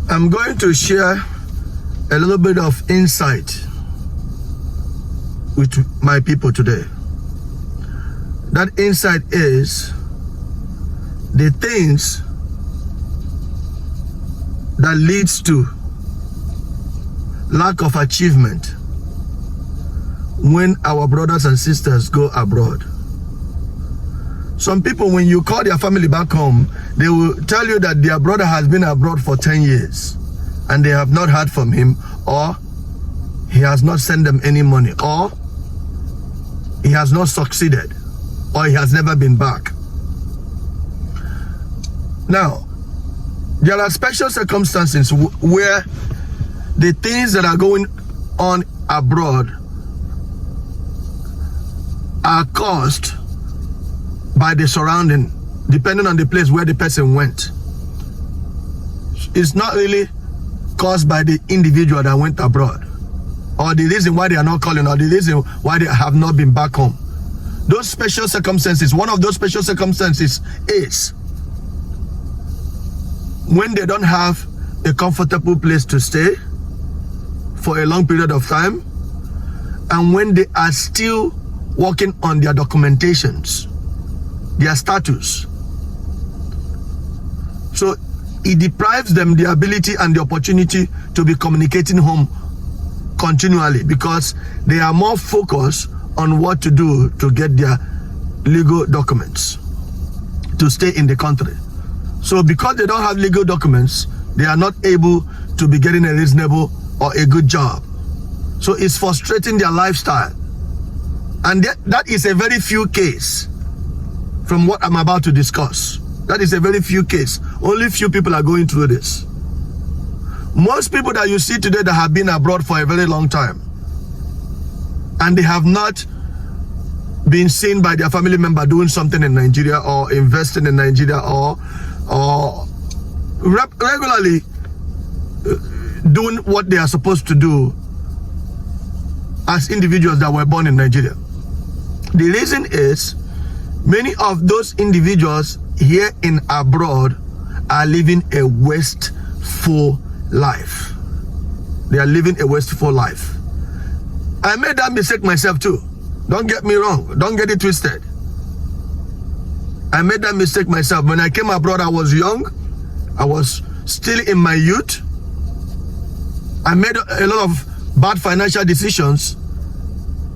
I'm going to share a little bit of insight with my people today. That insight is the things that leads to lack of achievement when our brothers and sisters go abroad. Some people, when you call their family back home, they will tell you that their brother has been abroad for 10 years and they have not heard from him, or he has not sent them any money, or he has not succeeded, or he has never been back. Now, there are special circumstances where the things that are going on abroad are caused by the surrounding, depending on the place where the person went. It's not really caused by the individual that went abroad, or the reason why they are not calling, or the reason why they have not been back home. Those special circumstances, one of those special circumstances is when they don't have a comfortable place to stay for a long period of time, and when they are still working on their documentations, their status. So it deprives them the ability and the opportunity to be communicating home continually, because they are more focused on what to do to get their legal documents to stay in the country. So because they don't have legal documents, they are not able to be getting a reasonable or a good job. So it's frustrating their lifestyle. And that is a very few case from what I'm about to discuss. That is a very few case. Only few people are going through this. Most people that you see today that have been abroad for a very long time, and they have not been seen by their family member doing something in Nigeria, or investing in Nigeria, or regularly doing what they are supposed to do as individuals that were born in Nigeria. The reason is many of those individuals here in abroad are living a wasteful life. They are living a wasteful life. I made that mistake myself too. Don't get me wrong. Don't get it twisted. I made that mistake myself. When I came abroad, I was young. I was still in my youth. I made a lot of bad financial decisions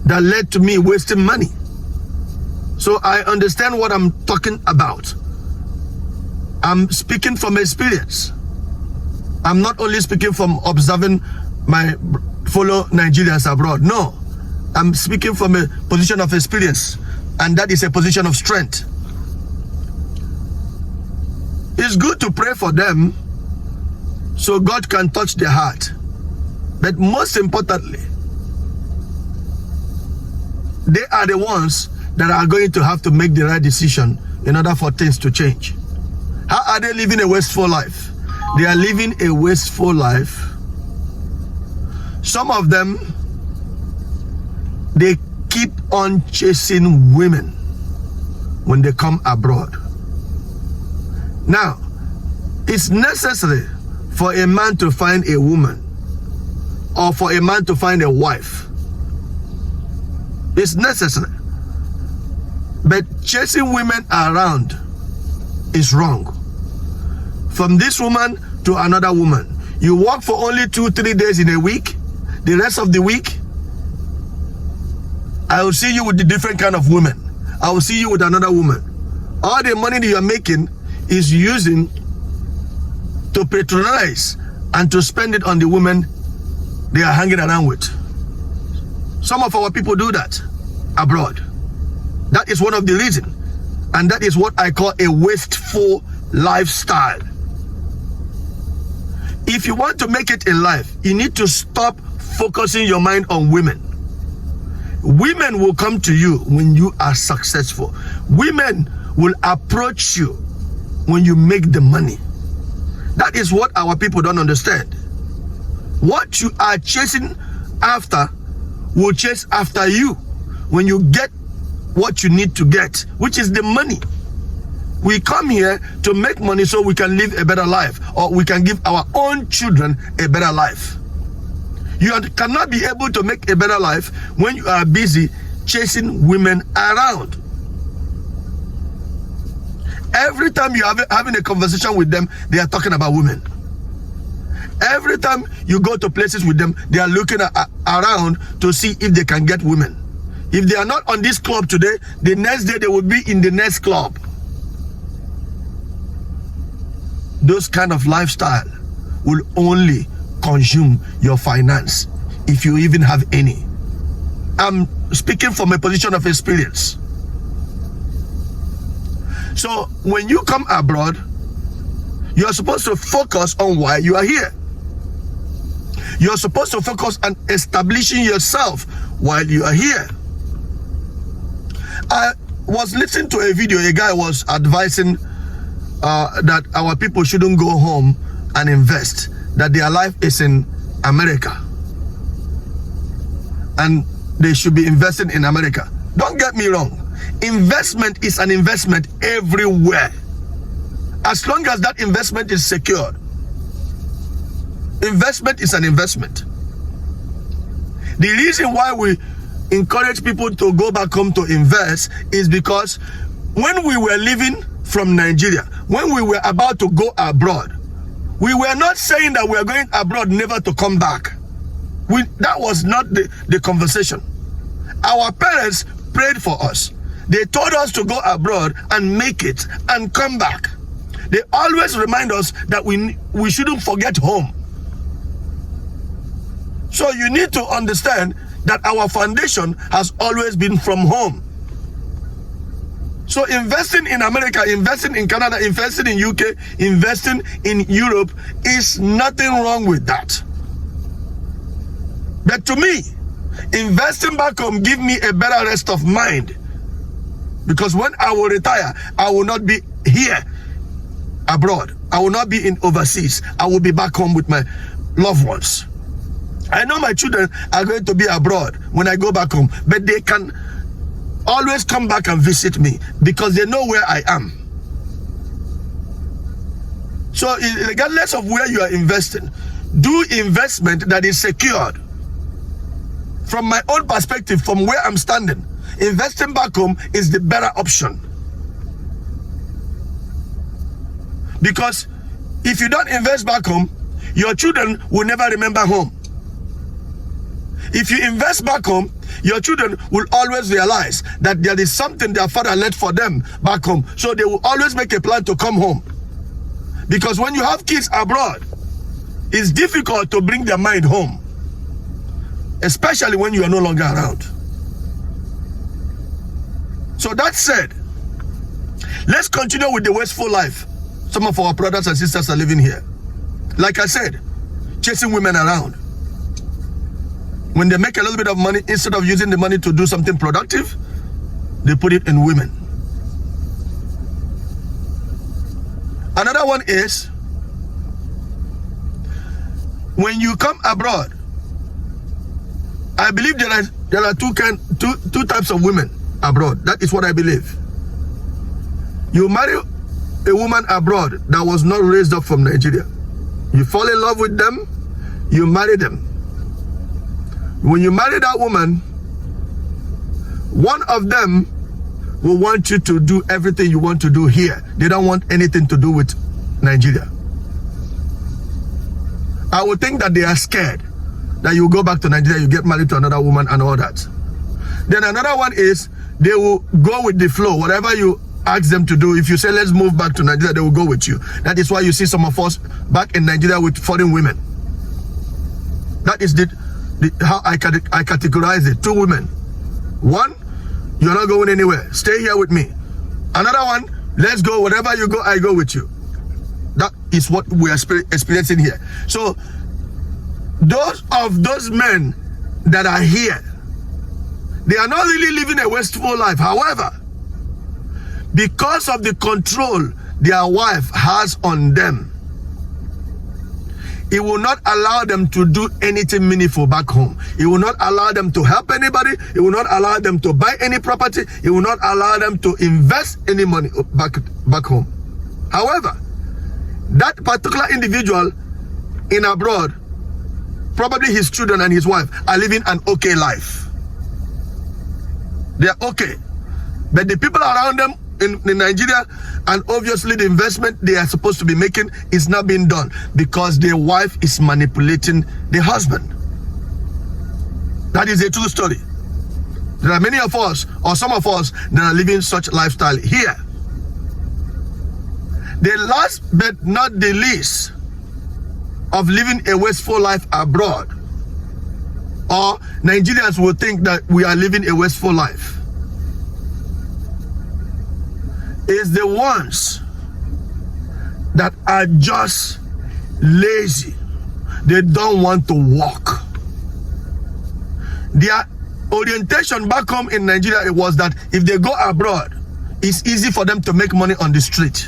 that led to me wasting money. So I understand what I'm talking about. I'm speaking from experience. I'm not only speaking from observing my fellow Nigerians abroad. No, I'm speaking from a position of experience, and that is a position of strength. It's good to pray for them so God can touch their heart. But most importantly, they are the ones that are going to have to make the right decision in order for things to change. How are they living a wasteful life? They are living a wasteful life. Some of them, they keep on chasing women when they come abroad. Now, it's necessary for a man to find a woman, or for a man to find a wife. It's necessary. But chasing women around is wrong. From this woman to another woman. You work for only 2-3 days in a week. The rest of the week, I will see you with a different kind of woman. I will see you with another woman. All the money that you are making is using to patronize and to spend it on the women they are hanging around with. Some of our people do that abroad. That is one of the reasons. And that is what I call a wasteful lifestyle. If you want to make it in life, you need to stop focusing your mind on women. Women will come to you when you are successful. Women will approach you when you make the money. That is what our people don't understand. What you are chasing after will chase after you when you get what you need to get, which is the money. We come here to make money so we can live a better life, or we can give our own children a better life. You cannot be able to make a better life when you are busy chasing women around. Every time you are having a conversation with them, they are talking about women. Every time you go to places with them, they are looking around to see if they can get women. If they are not on this club today, the next day they will be in the next club. Those kind of lifestyle will only consume your finance, if you even have any. I'm speaking from a position of experience. So when you come abroad, you are supposed to focus on why you are here. You're supposed to focus on establishing yourself while you are here. I was listening to a video. A guy was advising that our people shouldn't go home and invest, that their life is in America and they should be investing in America. Don't get me wrong. Investment is an investment everywhere, as long as that investment is secured. Investment is an investment. The reason why we encourage people to go back home to invest is because when we were living from Nigeria, when we were about to go abroad, we were not saying that we are going abroad never to come back. That was not the conversation. Our parents prayed for us. They told us to go abroad and make it and come back. They always remind us that we shouldn't forget home. So you need to understand that our foundation has always been from home. So investing in America, investing in Canada, investing in UK, investing in Europe is nothing wrong with that. But to me, investing back home give me a better rest of mind, because when I will retire, I will not be here abroad. I will not be in overseas. I will be back home with my loved ones. I know my children are going to be abroad when I go back home, but they can always come back and visit me because they know where I am. So regardless of where you are investing, do investment that is secured. From my own perspective, from where I'm standing, investing back home is the better option. Because if you don't invest back home, your children will never remember home. If you invest back home, your children will always realize that there is something their father left for them back home. So they will always make a plan to come home. Because when you have kids abroad, it's difficult to bring their mind home, especially when you are no longer around. So that said, let's continue with the wasteful life some of our brothers and sisters are living here. Like I said, chasing women around. When they make a little bit of money, instead of using the money to do something productive, they put it in women. Another one is, when you come abroad, I believe there are two types of women abroad. That is what I believe. You marry a woman abroad that was not raised up from Nigeria. You fall in love with them, you marry them. When you marry that woman, one of them will want you to do everything you want to do here. They don't want anything to do with Nigeria. I would think that they are scared that you go back to Nigeria, you get married to another woman and all that. Then another one is, they will go with the flow. Whatever you ask them to do, if you say let's move back to Nigeria, they will go with you. That is why you see some of us back in Nigeria with foreign women. That is how I categorize it. Two women. One, you're not going anywhere, stay here with me. Another one, let's go, wherever you go, I go with you. That is what we are experiencing here. So those men that are here, they are not really living a wasteful life. However, because of the control their wife has on them, It will not allow them to do anything meaningful back home. It will not allow them to help anybody. It will not allow them to buy any property. It will not allow them to invest any money back home. However, that particular individual in abroad, probably his children and his wife, are living an okay life. They are okay. But the people around them in Nigeria, and obviously the investment they are supposed to be making is not being done because their wife is manipulating the husband. That is a true story. There are many of us, or some of us, that are living such lifestyle here. The last but not the least of living a wasteful life abroad, or Nigerians will think that we are living a wasteful life, is the ones that are just lazy. They don't want to walk. Their orientation back home in Nigeria was that if they go abroad, it's easy for them to make money on the street.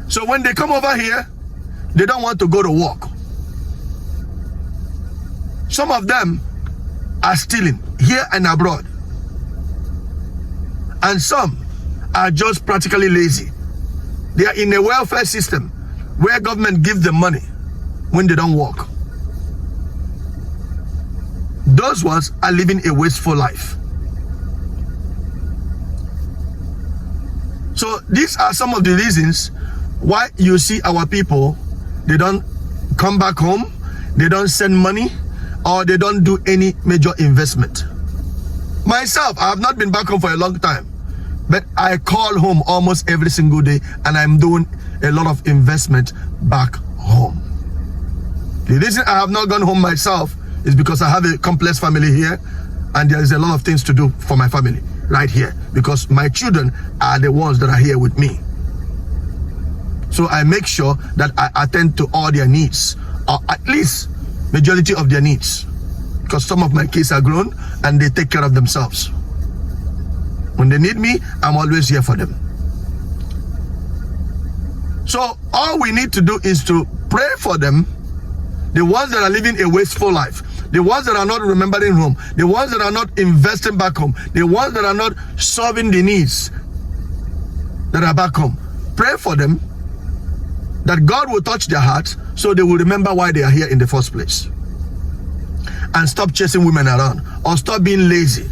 So when they come over here, they don't want to go to work. Some of them are stealing here and abroad. And some are just practically lazy. They are in a welfare system where government gives them money when they don't work. Those ones are living a wasteful life. So these are some of the reasons why you see our people, they don't come back home, they don't send money, or they don't do any major investment. Myself, I have not been back home for a long time, but I call home almost every single day, and I'm doing a lot of investment back home. The reason I have not gone home myself is because I have a complex family here, and there is a lot of things to do for my family right here, because my children are the ones that are here with me. So I make sure that I attend to all their needs, or at least majority of their needs, because some of my kids are grown and they take care of themselves. When they need me, I'm always here for them. So all we need to do is to pray for them, the ones that are living a wasteful life, the ones that are not remembering home, the ones that are not investing back home, the ones that are not solving the needs that are back home. Pray for them, that God will touch their hearts so they will remember why they are here in the first place. And stop chasing women around, or stop being lazy.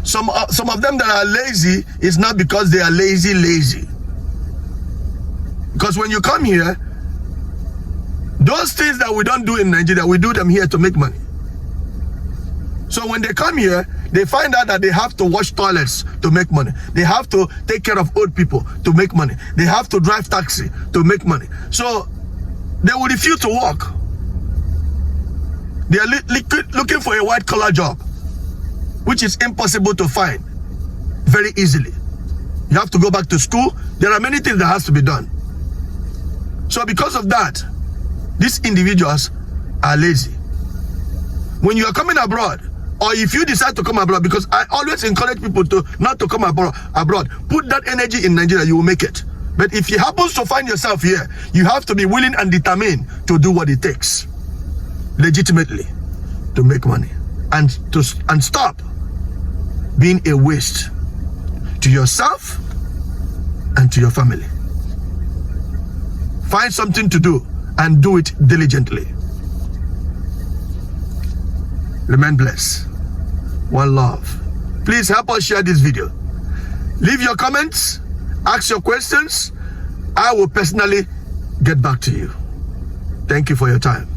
Some of them that are lazy is not because they are lazy. Because when you come here, those things that we don't do in Nigeria, we do them here to make money. So when they come here, they find out that they have to wash toilets to make money. They have to take care of old people to make money. They have to drive taxi to make money. So they will refuse to work. They are looking for a white-collar job, which is impossible to find very easily. You have to go back to school. There are many things that has to be done. So because of that, these individuals are lazy. When you are coming abroad, or if you decide to come abroad, because I always encourage people to not to come abroad, put that energy in Nigeria, you will make it. But if you happen to find yourself here, you have to be willing and determined to do what it takes, legitimately, to make money, and stop being a waste to yourself and to your family. Find something to do and do it diligently. Remain blessed. One love. Please help us share this video. Leave your comments, ask your questions. I will personally get back to you. Thank you for your time.